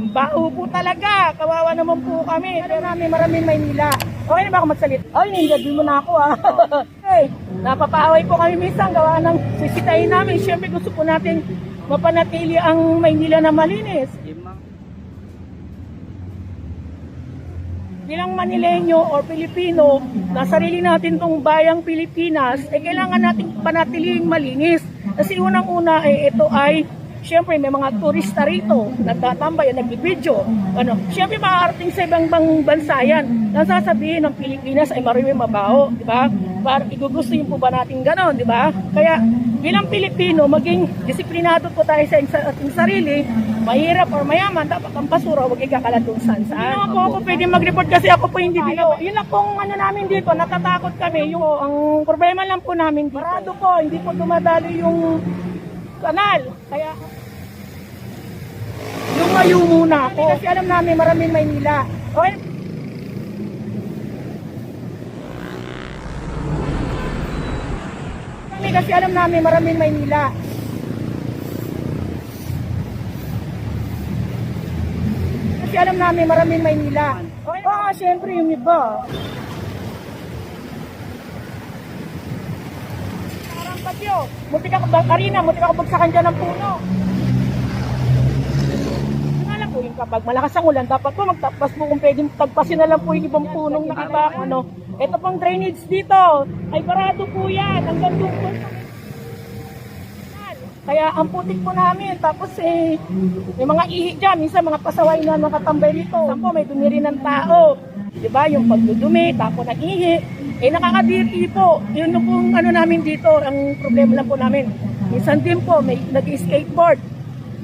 Ang baho po talaga. Kawawa naman po kami. Alam namin maraming Maynila. Okay na ba ako magsalit? Ay, ninjadil mo na ako Hey, napapaway po kami minsan gawa ng sisitahin namin. Siyempre gusto po natin mapanatili ang Maynila na malinis. Bilang Manileño or Pilipino, na sarili natin tong bayang Pilipinas, kailangan natin panatiling malinis. Kasi unang-una ito ay, siyempre may mga turista rito, nagtatambay, nagbibideo. Siyempre makakarating sa ibang bansa yan. Nasasabihin ng Pilipinas ay maraming mabaho, di ba? Para igugusto yung po ba natin ganon, di ba? Kaya bilang Pilipino, maging disiplinado po tayo sa ating sarili. Mahirap or mayaman, dapat ang basura huwag ikakalat kung saan. Hindi naman po ako pwede mag-report kasi ako po hindi dito. Yun lang pong namin dito, natatakot kami. Ang problema lang po namin dito, barado po, hindi po dumadalo yung kanal. Kaya lumayo muna ako. Kasi alam namin maraming Maynila. Okay? Kasi alam namin maraming Maynila. Kasi alam namin maraming Maynila. Okay? Oo, syempre yung iba. Parang bagyo. Muti ka bagsakan dyan ng puno. Alam po yung kapag malakas ang ulan, dapat po magtapas po kung pwedeng tagpasin na lang po yung ibang punong nakiba. Ito pang drainage dito, ay barado po yan, hanggang doon po. Kaya ang putik po namin, tapos may mga ihi dyan, minsan mga pasaway na nakatambay dito. Saan po may dumi rin ng tao, diba? Yung pagdudumi, tapos ng ihi, nakakadirty po. Yun pong namin dito, ang problema lang po namin. Minsan din po, may nag-skateboard.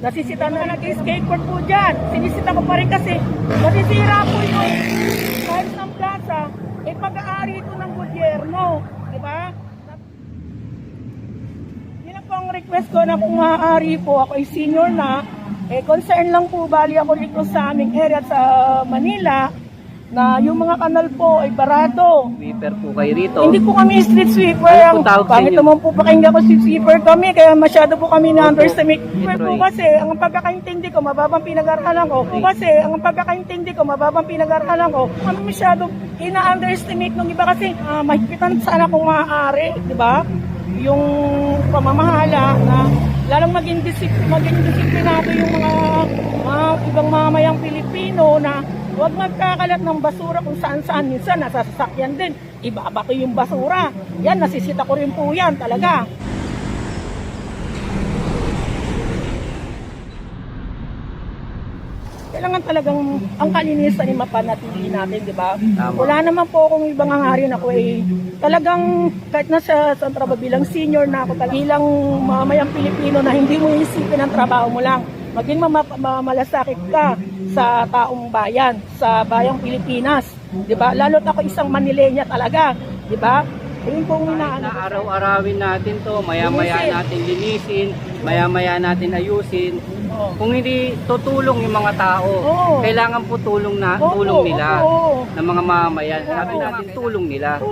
Nasisita na nag-skateboard po dyan. Sinisita ko pa rin kasi nasisira po yung kahit ng plaza, pag-aari ito ng gobyerno, di ba? Yun lang po ang request ko na kung maaari po, ako ay senior na, concern lang po, bali ako dito sa aming area sa Manila, na yung mga kanal po ay barado. Sweeper po kayo rito. Hindi po kami street sweeper. Ano po tawag sa Pangit inyo? naman po pakinggan ko street sweeper kami, kaya masyado po kami na-underestimate. Sweeper po kasi, ang pagkakaintindi ko, mababang pinag-aralan ko. Kami masyado ina-underestimate nung iba kasi mahigpitan sana kung maaari, di ba? Yung pamamahala na lalong maging disiplinado yung mga ibang mamayang Pilipino na huwag magkakalat ng basura kung saan-saan. Minsan nasa sasakyan din, ibabato yung basura. Yan, nasisita ko rin po yan talaga. Kailangan talagang ang kalinisan ay mapanatili natin, di ba? Wala naman po akong ibang hangarin. Ako talagang kahit nasa trabaho bilang senior na ako, bilang mamayang Pilipino na hindi mo isipin ang trabaho mo lang. Maging malasakit ka sa taong bayan, sa bayang Pilipinas, 'di ba? Lalo't ako isang Manileña talaga, 'di ba? Ayun pong araw-arawin natin 'to, maya-maya natin linisin, maya-maya natin ayusin. Kung hindi tutulong yung mga tao, kailangan po tulong nila ng mga mamamayan. Sabi natin tulong nila.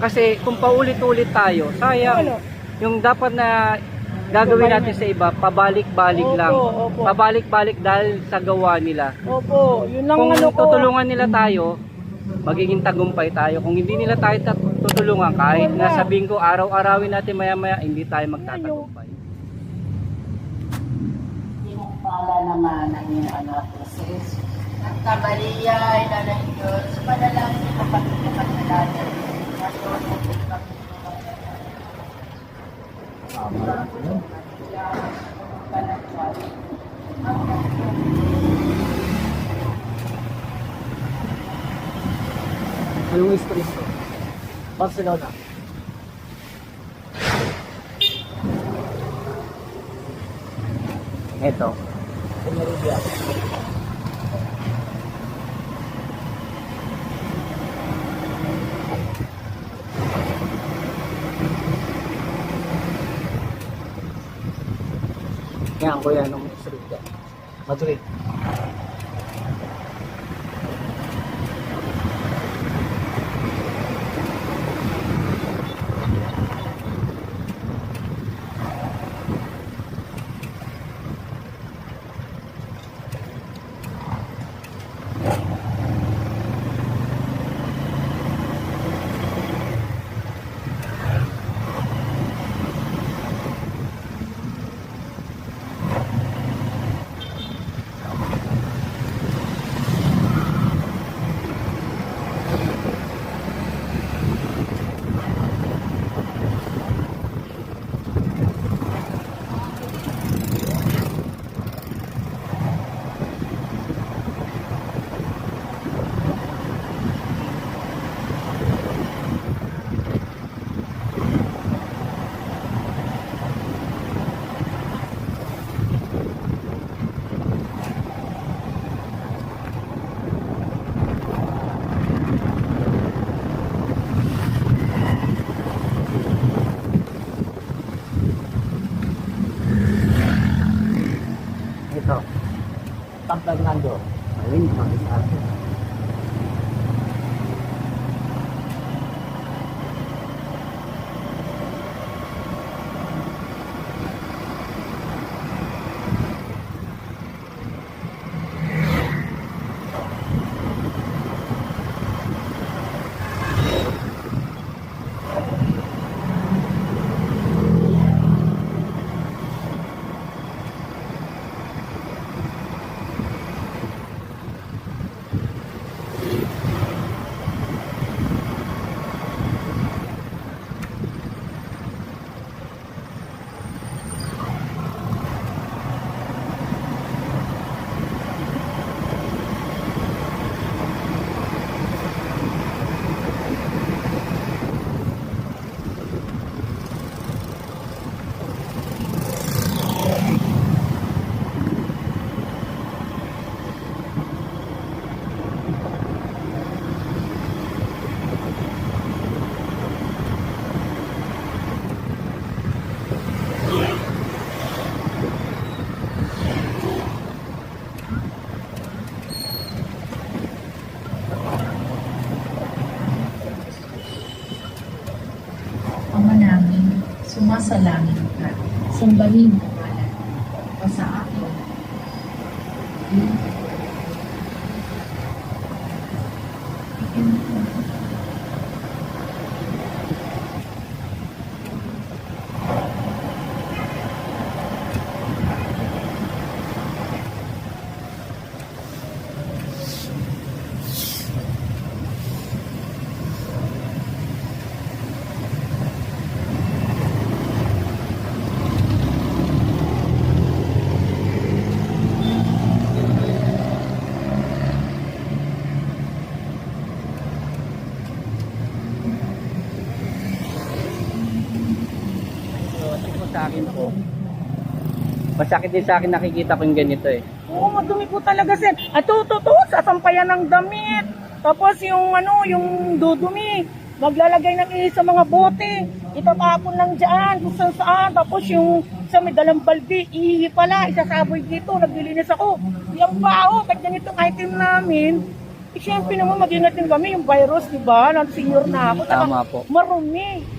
Kasi kung paulit-ulit tayo, sayang. Yung dapat na gagawin natin sa iba, pabalik-balik lang. Pabalik-balik dahil sa gawa nila. Yun lang. Kung tutulungan nila tayo, magiging tagumpay tayo. Kung hindi nila tayo tutulungan, kahit na sabihin ko araw-arawin natin maya-maya, hindi tayo magtatagumpay. Yung pala naman ang inyong process. Nagkabaliya, ilalay Diyos, panalangin ko pagkakapan na natin. Anong stress to? Barcelona. Ito. Tenerife. Yan ko yan ng Madrid. Madrid. Stop Fernando. Ayun, makita ako. Ama namin, sumasalangit ka, sambahin ang ngalan mo, o sa akin. So, sa akin po, masakit din sa akin nakikita ko yung ganito eh. Oo, madumi po talaga, sir. At to, sasampayan ng damit. Tapos yung yung dudumi, maglalagay ng sa mga bote. Itatapon lang dyan, kung saan. Tapos yung sa may dalang balde, ihi pala, isasaboy dito, naglilinis ako. Yung bao, kahit ganitong item namin, siyempre naman mag-ingat din kami, yung virus, di ba? Senior na ako. Saka Tama po. marumi.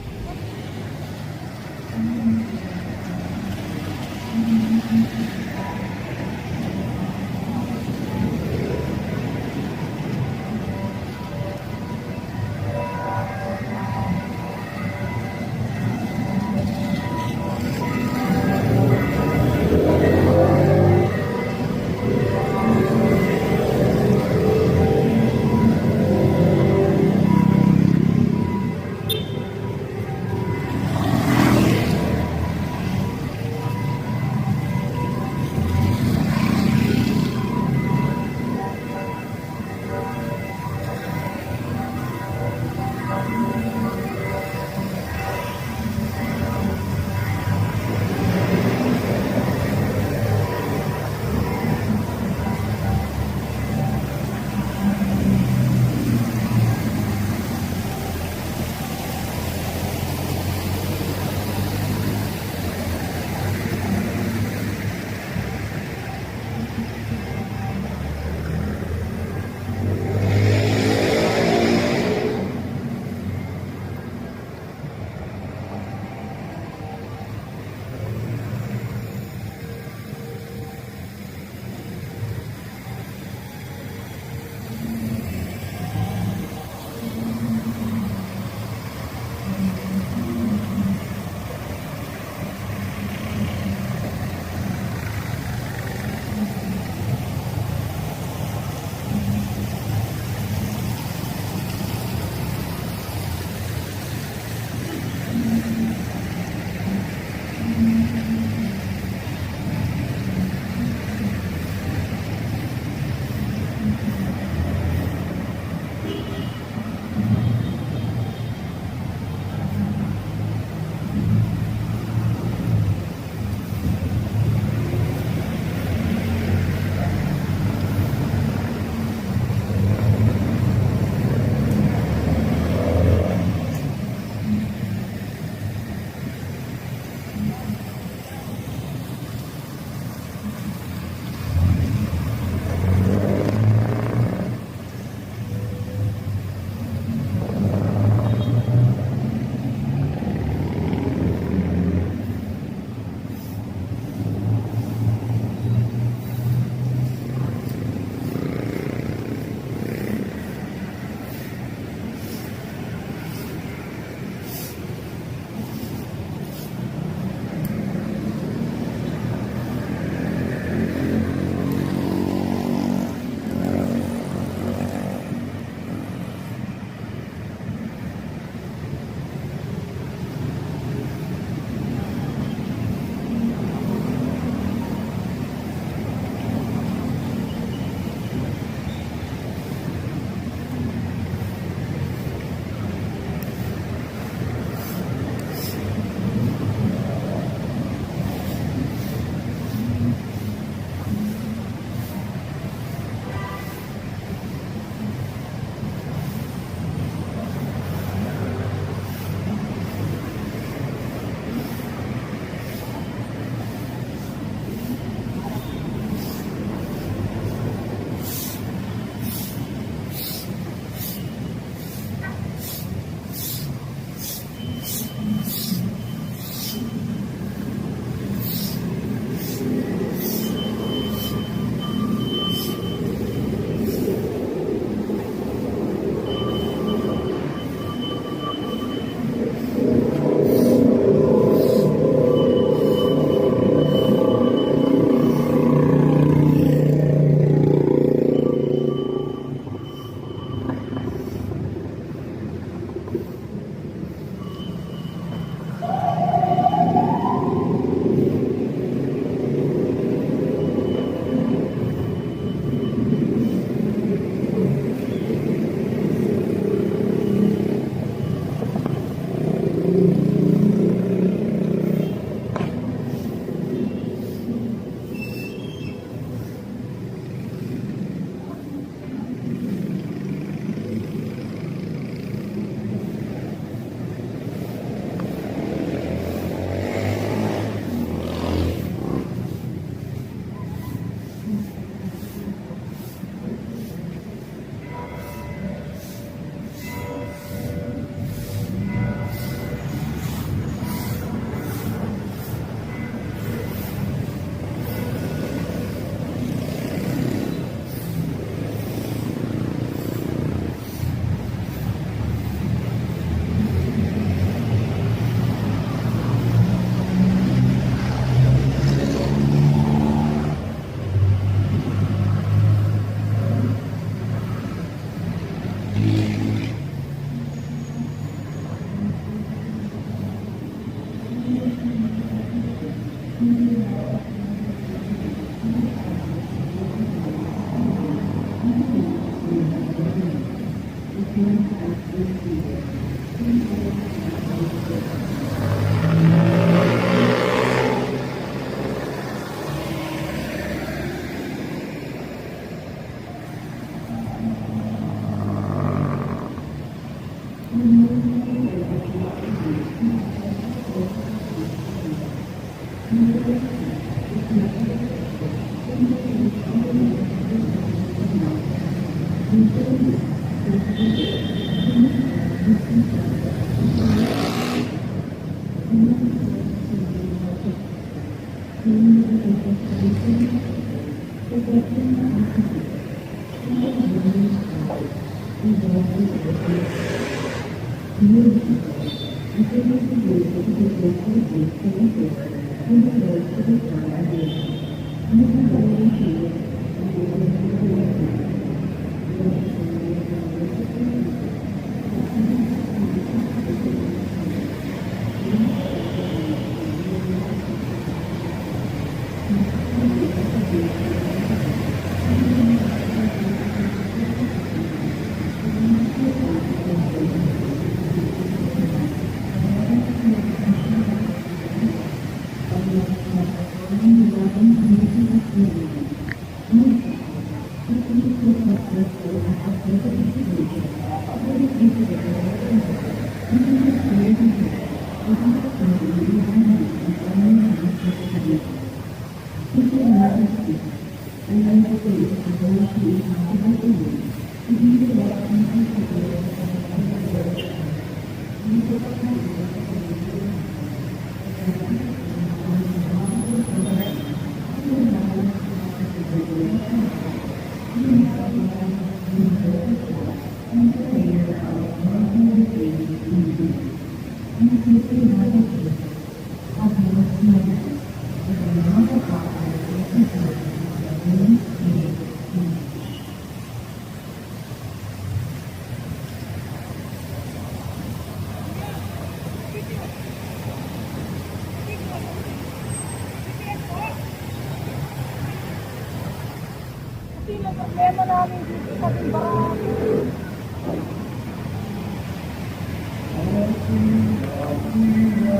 Problema namin dito sa Timbarang.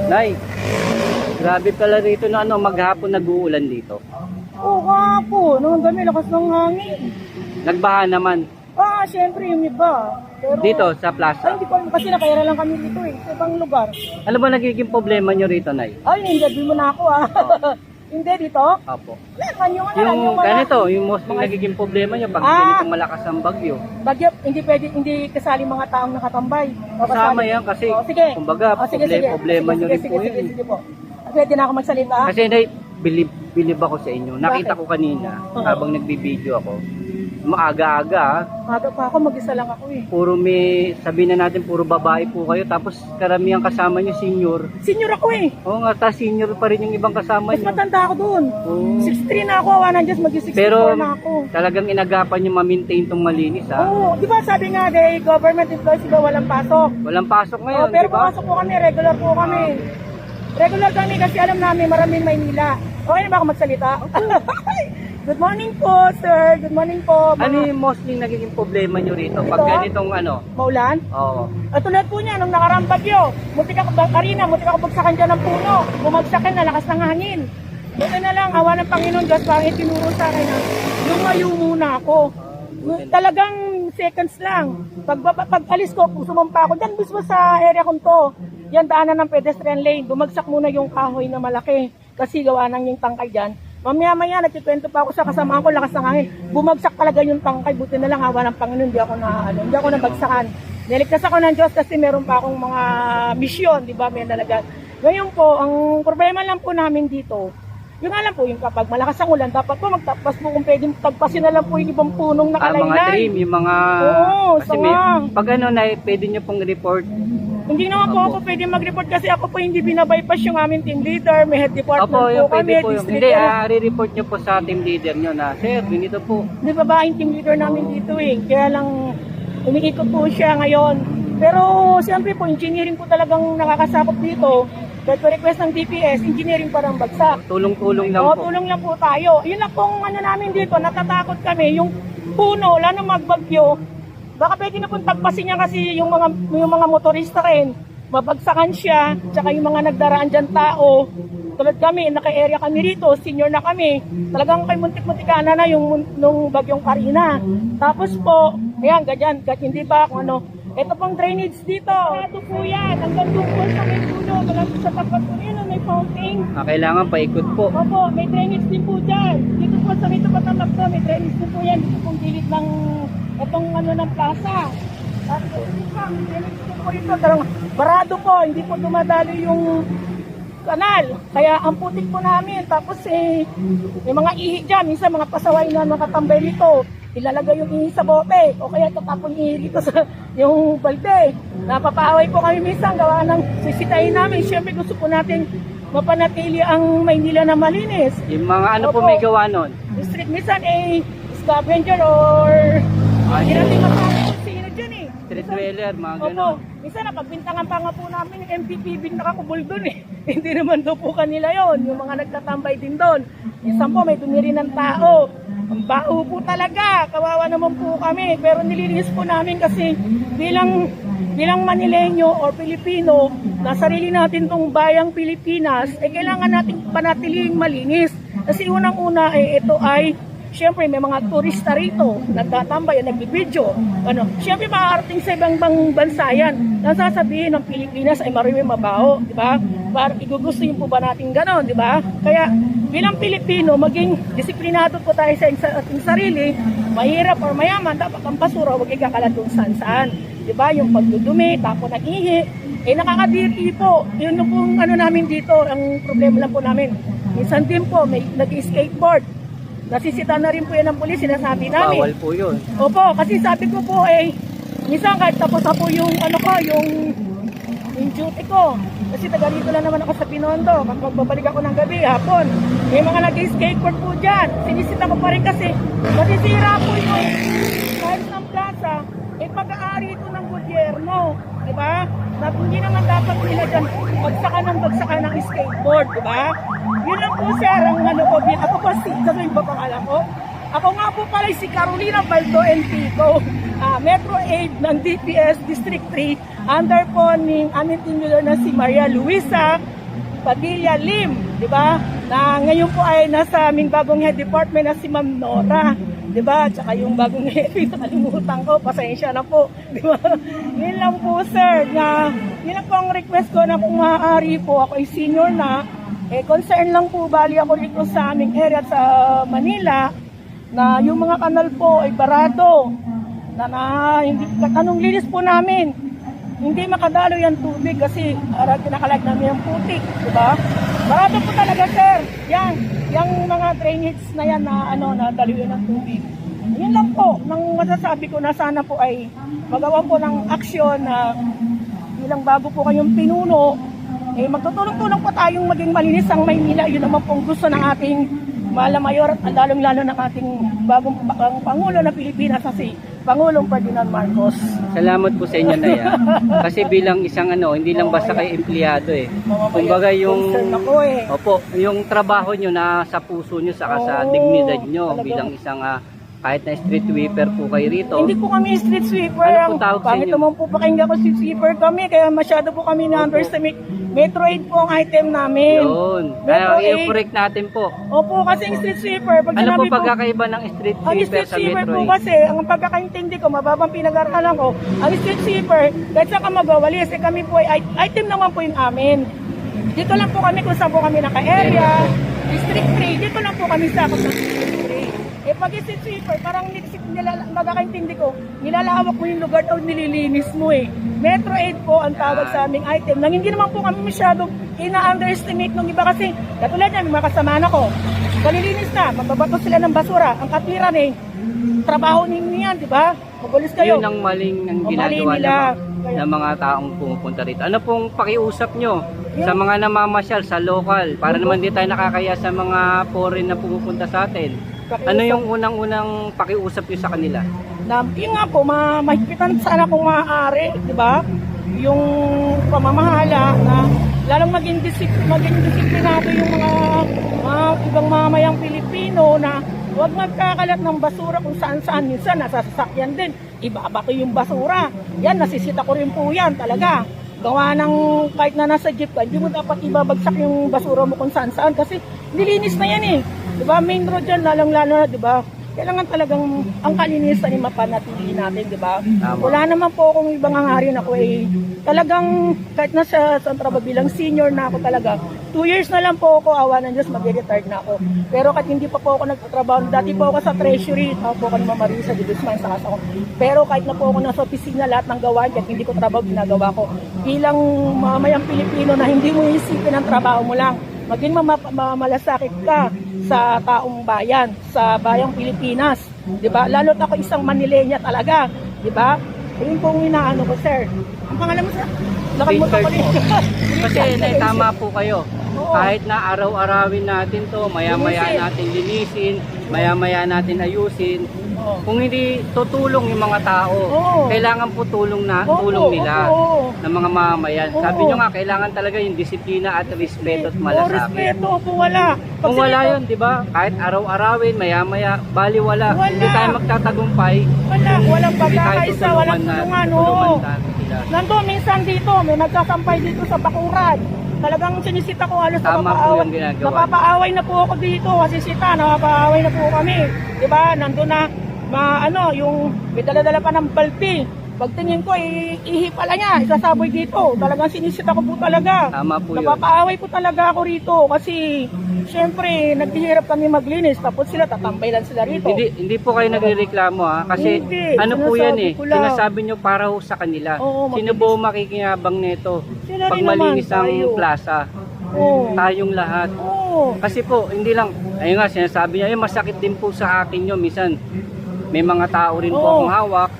Nay, grabe pala rito na maghapon nag-uulan dito. Oo nga po, nung dami lakas ng hangin. Nagbaha naman Siyempre yung iba. Pero, dito sa Ay, plaza. hindi ko alam kasi nakayara lang kami dito sa ibang lugar. Ano ba nagiging problema nyo rito, Nay? Ay, hindi mo na ako Hindi dito? Opo. Meron yung Yung ganito, yung mostly nagiging problema nyo pag ganitong malakas ang bagyo. Bagyo, hindi kasali mga taong nakatambay. Kasama yan kasi, sige. kumbaga, problema nyo rin po yun. Sige po. Pwede na ako magsalita. Kasi Nay, bilib ako sa inyo. Nakita ko kanina, habang nagbibideo ako, maaga-aga, Maga pa ako, mag-isa lang ako puro sabihin na natin, puro babae po kayo, tapos karamihan kasama nyo senior. Senior ako Oo nga, ta senior pa rin yung ibang kasama Mas nyo. matanda ako doon. Oo. 63 na ako, awan Diyos, mag-64 Pero na ako. talagang inagapan nyo ma-maintain tong malinis ha. Oo, di ba sabi nga, government employees, di ba walang pasok? Walang pasok ngayon, Pero di ba? pumasok po kami, regular po kami. Regular kami kasi alam namin maraming Maynila. Okay na ba ako magsalita? Good morning po, sir. Good morning po. Ano yung mostly nagiging problema nyo rito? Pag Ito? ganitong Maulan? Oo. At tulad po niya, nung nakarang bagyo, muntik ako bagsakan dyan ng puno. Bumagsakin na lakas ng hangin. Ito na lang, awa ng Panginoon, Diyos, bakit tinuro sa akin na lumayo muna ako. Talagang seconds lang. Pag alis ko, sumampa ako dyan mismo sa area kong to. Yan daanan ng pedestrian lane. Bumagsak muna yung kahoy na malaki. Kasi gawa nang yung tangkay dyan. Mamaya-maya, nagkikwento pa ako sa kasamahan ko, lakas ng hangin. Bumagsak talaga yung tangkay. Buti na lang, hawa ng Panginoon, hindi ako nabagsakan. Niligtas ako ng Diyos kasi meron pa akong mga misyon, di ba? May nalaga. Ngayon po, ang problema lang po namin dito, yung alam po, yung kapag malakas ang ulan, dapat po magtagpas po kung pwedeng tagpasin na lang po yung ibang punong nakalaylay. Mga trim, yung mga... Oo, kasi pag pwede nyo pong report. Hindi naman po ako pwede mag-report kasi ako po hindi binabypass yung aming team leader, may head department Opo, yung po kami, pwede po yung... Hindi, re-report nyo po sa team leader nyo na, Sir, ganito po. May babaeng team leader namin dito kaya lang umiikot po siya ngayon. Pero siyempre po, engineering po talagang nakakasakop dito. But request ng DPS, engineering parang bagsak. Tulong-tulong lang po. Tulong lang po tayo. Yun lang pong namin dito, natatakot kami, yung puno, lalo magbagyo, baka pwede na pong tagpasin niya kasi yung mga motorista rin, mabagsakan siya, tsaka yung mga nagdaraan dyan tao. Tulad kami, naka-area kami rito, senior na kami. Talagang kay muntik-muntikana na yung nung bagyong Karina. Tapos po, ayan, ganyan, hindi ba kung ano. Ito pong drainage dito. Ito po yan, hanggang doon po sa may puno, hanggang sa tapat po yun, may fountain. Kailangan paikot po. Opo, may drainage din po dyan. Dito po sa may tapat ng lakto, may drainage din po yan. Dito pong gilid ng itong ano ng plaza. At dito pa, may drainage din po rito. Barado po, hindi po dumadalo yung kanal. Kaya ang putik po namin. Tapos may mga ihi dyan. Minsan mga pasaway na nakatambay dito. Ilalagay yung ihi sa bote. O kaya tatapon ihi dito sa yung balde. Napapaaway po kami minsan. Gawa ng sisitahin namin. Siyempre gusto po natin mapanatili ang Maynila na malinis. Yung mga ano po may gawa nun? Street minsan scavenger or hindi natin masabi kung sino dyan Street dweller, mga Opo. ganon. Minsan napagbintangan pa nga po namin yung MPPB nakakubol dun Hindi naman daw po kanila yon, yung mga nagtatambay din doon. Minsan po may dumiri ng tao. Ang baho po talaga, kawawa naman po kami. Pero nililinis po namin kasi bilang Manileño or Pilipino, na sarili natin tong bayang Pilipinas, kailangan natin panatiling malinis. Kasi unang-una ito ay siyempre may mga turista rito, nagtatambay, nagbibideo. Siyempre maaarating sa ibang bansa yan. Nasasabihin ng Pilipinas ay marami mabaho, di ba? Para igugustuhin po ba natin ganon, di ba? Kaya bilang Pilipino, maging disiplinado po tayo sa ating sarili, mahirap or mayaman, dapat ang basura huwag ikakalat kung saan-saan. Di ba? Yung pagdudumi, tapon ng ihi, nakakadirty po. Yun yung pong namin dito, ang problema lang po namin. Minsan din po, may nag-skateboard. Nasisita na rin po yan ng pulis, sinasabi namin. Bawal po yun. Opo, kasi sabi ko po minsan kahit tapos na po yung yung duty ko. Kasi taga rito lang naman ako sa Binondo. Kapag babalik ako ng gabi, hapon, may mga nag-skateboard po dyan. Sinisita ko pa rin kasi masisira po yung kahit ng plaza, pag-aari ito ng gobyerno. Diba? Na hindi naman dapat nila dyan bagsakan ng skateboard, diba? Yun lang po sir, ang ko, ako po sabihin ba pangalan ko? Ako nga po pala si Carolina Baldo Entico, Metro 8 ng DPS District 3, under po ni aming team leader na si Maria Luisa Padilla Lim, diba? Na ngayon po ay nasa aming bagong head department na si Ma'am Nora. Diba? Tsaka yung bagong heavy, nakalimutan ko, pasensya na po. Diba? Yun lang po sir, yun lang po ang request ko na kung maaari po, ako ay senior na, concern lang po, bali ako dito sa aming area sa Manila, na yung mga kanal po ay barado, hindi, anong linis po namin, hindi makadalo yung tubig kasi kinakalag namin yung putik, diba? Barado po talaga sir, yung mga drainage na yan na daliwan ng tubig. Yun lang po, nang masasabi ko na sana po ay magawa po ng aksyon na bilang bago po kayong pinuno, magtutulong-tulong po tayong maging malinis ang Maynila. Yun naman pong gusto ng ating mahal na mayor at lalong-lalo ng ating bagong Pangulo na Pilipinas kasi Pangulong Ferdinand Marcos. Salamat po sa inyo, Naya. Kasi bilang isang hindi lang basta kayo empleyado Kumbaga yung Opo, yung trabaho nyo na sa puso nyo saka sa dignidad nyo bilang isang kahit na street sweeper po kayo rito. Hindi po kami street sweeper. Ano po tawag sa Pangit inyo? naman po pakinggan ko street sweeper kami kaya masyado po kami na-underestimate. Metro 8 po ang item namin. Yun. Metro Kaya 8. i-correct natin po. Opo, kasi yung street sweeper, pag Ano po sinabi pagkakaiba ng street ang sweeper street sa sweeper Metro po 8? kasi, ang pagkakaintindi ko, mababang pinag-aralan ko, ang street sweeper, kahit saan ka magawalis, kami po, item naman po yung amin. Dito lang po kami kung saan po kami naka-area, District 3, dito lang po kami sakot ng District 3. Pag street sweeper, parang magkakaintindi ko, nilalawak mo yung lugar o nililinis mo Metro 8 po ang tawag sa aming item. Nang hindi naman po kami masyadong ina-underestimate nung iba kasi, katulad niya, may mga kasama ko. Kalilinis na, magbabato sila ng basura. Ang katwiran trabaho ninyo yan, di ba? Magulis kayo. Yun ang maling ang ginagawa ng mga taong pumupunta rito. Ano pong pakiusap nyo sa mga namamasyal, sa local, para naman di tayo nakakaya sa mga foreign na pumupunta sa atin? Ano yung unang-unang pakiusap nyo sa kanila? Yun nga po, mahigpitan sana kung maaari, di ba? Yung pamamahala na lalong maging disiplinado yung mga ibang mamayang Pilipino na huwag magkakalat ng basura kung saan-saan. Minsan nasa sasakyan din. ibabato yung basura. Yan, nasisita ko rin po yan talaga. Gawa ng kahit na nasa jeep ka, hindi mo dapat ibabagsak yung basura mo kung saan saan kasi nilinis na yan eh. Diba? Main road yan, lalang-lalo na, diba? Kailangan talagang ang kalinisan ay mapanatili natin, di ba? Wala naman po akong ibang hangarin ako eh. Talagang kahit nasa trabaho bilang senior na ako talaga, 2 years na lang po ako, awa ng Diyos, mag-retire na ako. Pero kahit hindi pa po ako nagtatrabaho, dati po ako sa treasury, ako po ako ni Mama Marisa de Guzman sa ako. Pero kahit na po ako nasa opisina, lahat ng gawain, kahit hindi ko trabaho, ginagawa ko. Bilang mamayang Pilipino na hindi mo isipin ang trabaho mo lang, maging malasakit ka sa taong bayan, sa bayang Pilipinas, 'di ba? Lalo't ako isang Manilenya talaga, 'di ba? Ayun po ang inaano ko, sir. Ang pangalan mo, sir? Nakalimutan ko rin. Kasi tama po kayo. Oo. Kahit na araw-arawin natin to, maya-maya Linisin. natin linisin, maya-maya natin ayusin. Oo. Kung hindi tutulong yung mga tao, Oo. kailangan po tulong Opo, nila opo. ng mga mamamayan. Oo. Sabi nyo nga, kailangan talaga yung disiplina at respeto at malasakit. Respeto po wala. Kung wala yun, di ba? Kahit araw-arawin, maya-maya, bali wala. Wala. Hindi tayo magtatagumpay. Walang Hindi tayo pagkakaisa, walang tulungan, oo. natin sila. Nandun minsan dito, may nagsasampay dito sa bakuran. Talagang sinisita ko halos Tama po yung ginagawa. Napapaaway na po ako dito kasi napapaaway na po kami. 'Di ba? Nandun na yung may dala-dala pa ng balpi. Pagtingin ko, ihi pala niya, isasaboy dito. Talagang sinisita ko po talaga. Tama po yun. Napapaaway po talaga ako rito kasi syempre, naghihirap kami maglinis tapos sila tatambay lang sila rito. Hindi po kayo nagrereklamo ha, kasi Hindi, ano po yan sinasabi eh, ko lang. sinasabi nyo para ho sa kanila. Oo, Sino po makikingabang nito Sila pag rin naman, malinis ang tayo. plaza? Oo. Tayong lahat. Oo. Kasi po, hindi lang, ayun nga, sinasabi niya, masakit din po sa akin yun. Minsan, may mga tao rin po Oo. akong hawak.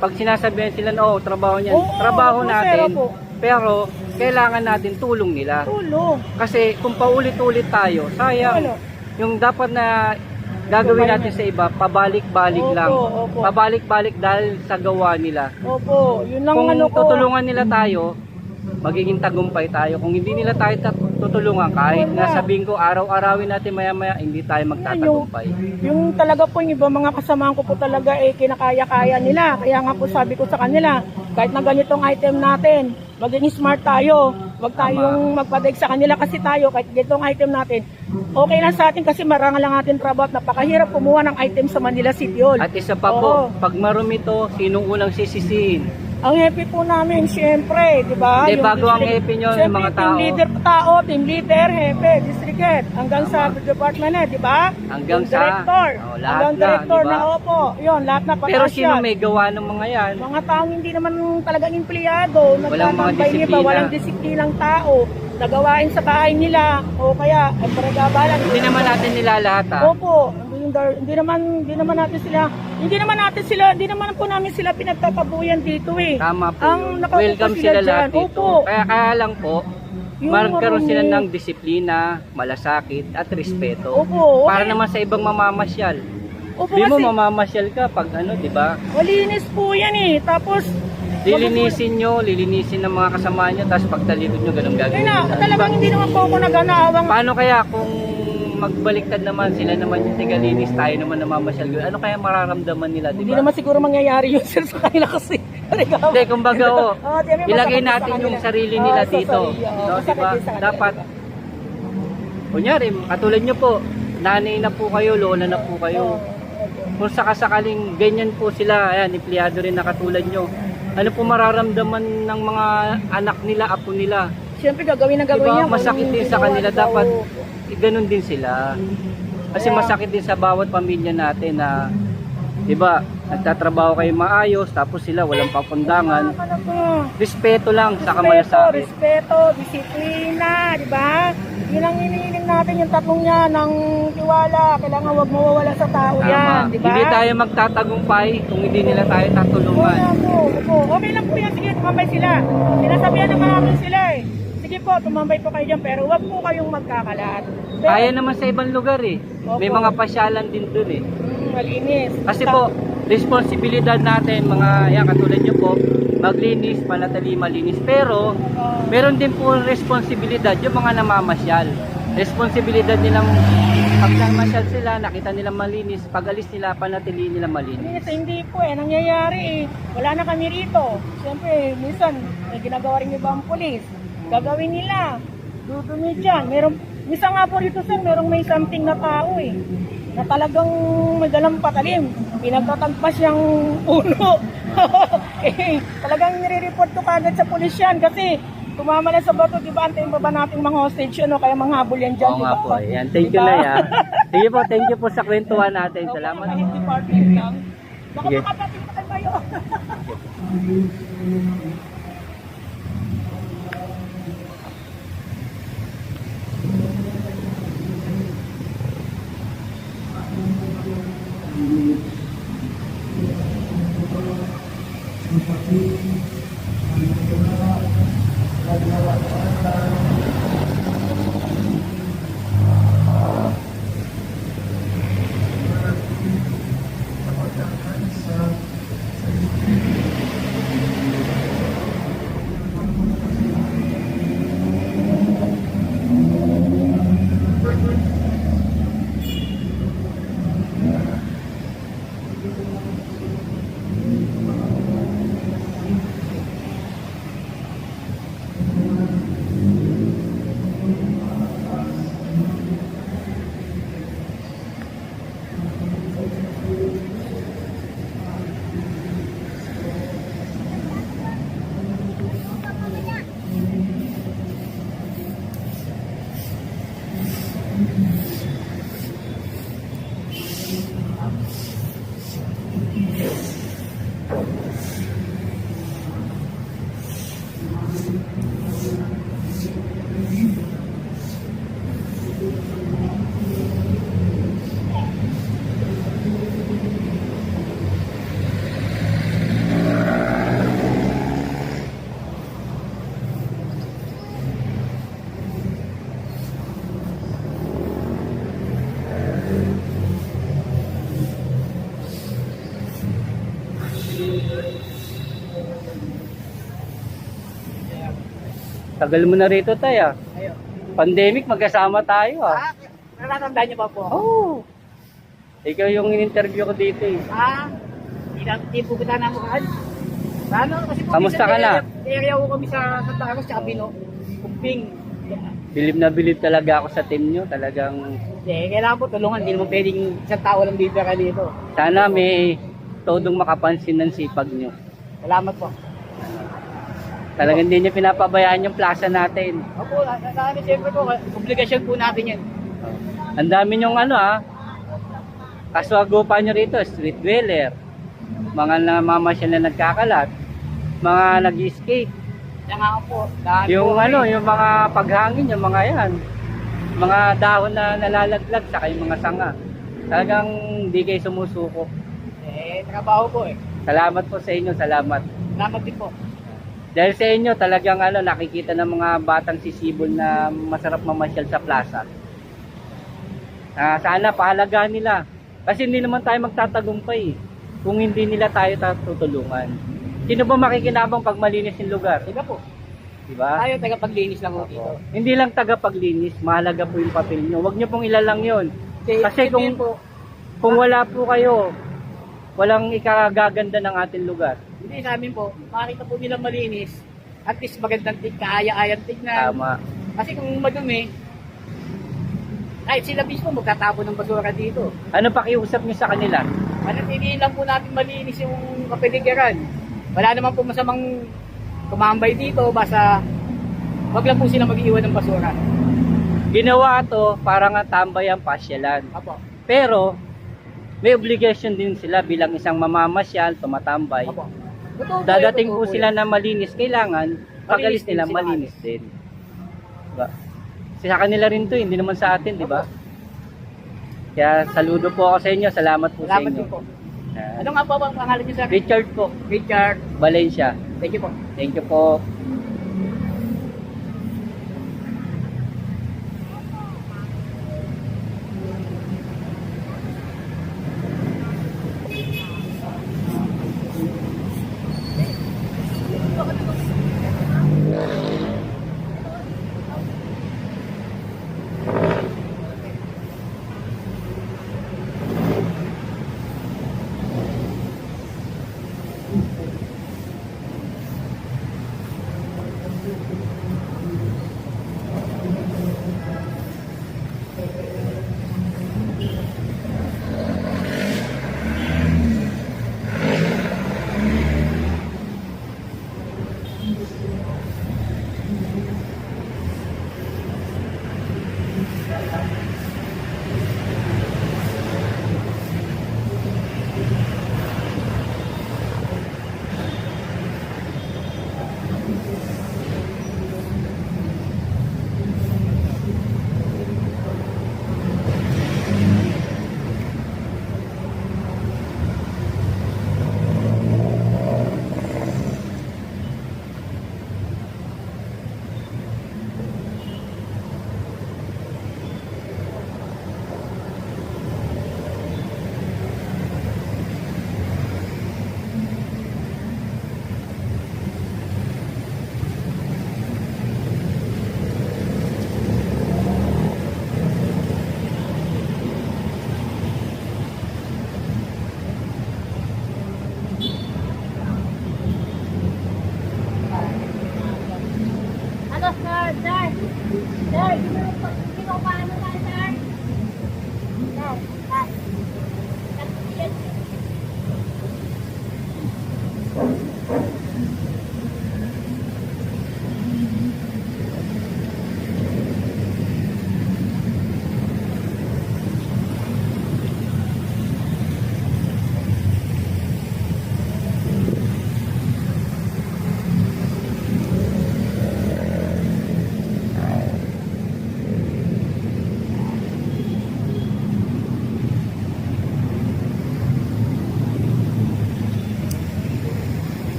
Pag sinasabihan sila, trabaho niyan. Oo, Trabaho pero natin, po. pero kailangan natin tulong nila. Tulong. Kasi kung paulit-ulit tayo, sayang. Ano? Yung dapat na gagawin natin sa iba, pabalik-balik Opo, lang. opo. Pabalik-balik dahil sa gawa nila. Opo, yun lang Kung ano ko. tutulungan nila tayo, magiging tagumpay tayo. Kung hindi nila tayo tutulungan, kahit Wala. na sabihin ko araw-arawin natin maya-maya, hindi tayo magtatagumpay. Yung talaga po yung ibang mga kasamahan ko po talaga kinakaya-kaya nila. Kaya nga po sabi ko sa kanila, kahit na ganitong item natin, maging smart tayo. Huwag tayong magpadaig sa kanila kasi tayo, kahit ganitong item natin, okay lang sa atin kasi marangal lang ating trabaho at napakahirap kumuha ng item sa Manila City Hall. At isa pa po, pag marumi to, sinong unang sisisihin? Ang happy po namin, syempre, di ba? Hindi, Yung bago ang district- happy nyo, yung syempre, mga team leader, team leader, hepe, district head, hanggang sa Tama. department head, di ba? Hanggang Yung sa- director, lahat hanggang na, director di ba? na, opo, yun, lahat na Pero patas sino yan. may gawa ng mga yan? Mga taong hindi naman talagang empleyado, Walang mga nagtatambay nila, disiplina. walang disiplinang tao, nagawain sa bahay nila, o kaya, ay paragabalan. Hindi naman natin nilalahat ha. Opo, hindi naman po namin sila pinagtatabuyan dito eh. Tama po Ang yun. nakaupo Welcome sila sila lahat dyan. dito. Opo. Kaya lang po, Yung magkaroon sila marumi. ng disiplina, malasakit at respeto. Opo, Para okay. naman sa ibang mamamasyal. Opo, Di mo kasi mamamasyal ka pag di ba? malinis po yan eh. Tapos, Lilinisin ng mga kasama nyo, tapos pagtalikod nyo, ganun gagawin na, nila. talagang hindi naman po ako nag-anaawang. Paano kaya kung magbaliktad naman, sila naman yung tigalinis, tayo naman namamasyal. Ano kaya mararamdaman nila, di Hindi ba? naman siguro mangyayari yun sir sa kanila kasi. Hindi, kumbaga ilagay masakit sa natin yung kanila. sarili nila Sa dito. sarili, oo. No, Masakit diba? din sa kanila. Dapat, kunyari, katulad nyo po, nanay na po kayo, lola na po kayo. Kung sakasakaling ganyan po sila, ayan, empleyado rin na katulad nyo, ano po mararamdaman ng mga anak nila, apo nila? Siyempre gagawin na gagawin Diba, niya. masakit din sa kanila, dapat ganun din sila. Kasi Kaya- masakit din sa bawat pamilya natin na, diba, nagtatrabaho kayo maayos, tapos sila walang papundangan. Respeto lang sa kamalasakit. Respeto, disiplina, di ba? Yun ang iniiling natin yung tatlong yan ng tiwala. Kailangan wag mawawala sa tao yan, di ba? Hindi tayo magtatagumpay kung hindi nila tayo tatulungan. Opo. Okay lang po yan. Sige, tumambay sila. Sinasabihan naman namin sila eh. Sige po, tumambay po kayo dyan, pero wag po kayong magkakalat. Pero, Kaya naman sa ibang lugar eh. May Opo. mga pasyalan din dun eh. malinis. Kasi po, responsibilidad natin, mga yan, katulad nyo po, maglinis, panatili, malinis. Pero, meron din po responsibilidad yung mga namamasyal. responsibilidad nilang pag namasyal sila, nakita nilang malinis, pag alis nila, panatiliin nilang malinis. Hindi po nangyayari Wala na kami rito. Siyempre, minsan, may ginagawa rin ibang pulis. Gagawin nila. Dudumi dyan. Minsan nga po rito, sir, may something na tao na talagang madalang patalim. Pinagtatagpas yung ulo. Talagang nire-report ko kagad sa pulis yan kasi tumama na sa bato, di ba? Antayin ba natin mga hostage kaya mga habol yan dyan, Oo di nga ba? po. Ayan. Thank you na ya. Sige po, thank you po sa kwentuhan natin. Salamat. Kahit department lang. Baka Sige. makapatid pa kayo. Tagal mo na rito, Tay. Pandemic, magkasama tayo. Natatandaan niyo pa po? Oh. Ikaw yung in-interview ko dito Hindi po kita namukaan. Ano? Kasi po, Kamusta ka na? area ko kami sa Santa Cruz, tsaka Bino. Kumping. Bilib na bilib talaga ako sa team nyo. Talagang Kailangan po tulungan. Hindi naman pwedeng isang tao lang bibira dito. sana may todong makapansin ng sipag nyo. Salamat po. Talagang hindi nyo pinapabayaan yung plaza natin. Opo, siyempre po, obligasyon po natin yan. Ang dami nyong kaswagupan nyo rito, street dweller, mga namamasyal na nagkakalat, mga nag-escape, Yan nga po. Dahil yung po, yung mga paghangin, yung mga yan, mga dahon na nalalaglag, saka yung mga sanga. Talagang hindi kayo sumusuko. trabaho po Salamat po sa inyo, salamat. Salamat din po. Dahil sa inyo, talagang nakikita ng mga batang sisibol na masarap mamasyal sa plaza. Sana pahalagaan nila. Kasi hindi naman tayo magtatagumpay kung hindi nila tayo tutulungan. Sino ba makikinabang pag malinis yung lugar? Sige po. Diba? Tayo tagapaglinis lang po dito. Hindi lang tagapaglinis, mahalaga po yung papel nyo. Huwag nyo pong ilalang yun. Kasi kung wala po kayo, walang ikagaganda ng ating lugar. Hindi sa amin po, makita po nilang malinis, at least magandang kaaya-ayang tignan. Tama. Kasi kung madumi, kahit sila mismo magtatapon ng basura dito. Ano pakiusap nyo sa kanila? Manatiliin lang po natin malinis yung kapaligiran. Wala naman po masamang tumambay dito, basta wag lang po sila mag-iwan ng basura. Ginawa to para nga tambayan pasyalan. Apo. Pero may obligation din sila bilang isang mamamasyal, tumatambay. Apo. Dadating po sila na malinis, kailangan pag-alis nila din, malinis din. Diba? Kasi sa kanila rin to, hindi naman sa atin, di ba? Kaya saludo po ako sa inyo, salamat po Salamat sa inyo. din po. Ano nga po ang pangalan niyo, sir? Richard po, Richard. Valencia. Thank you po. Thank you po.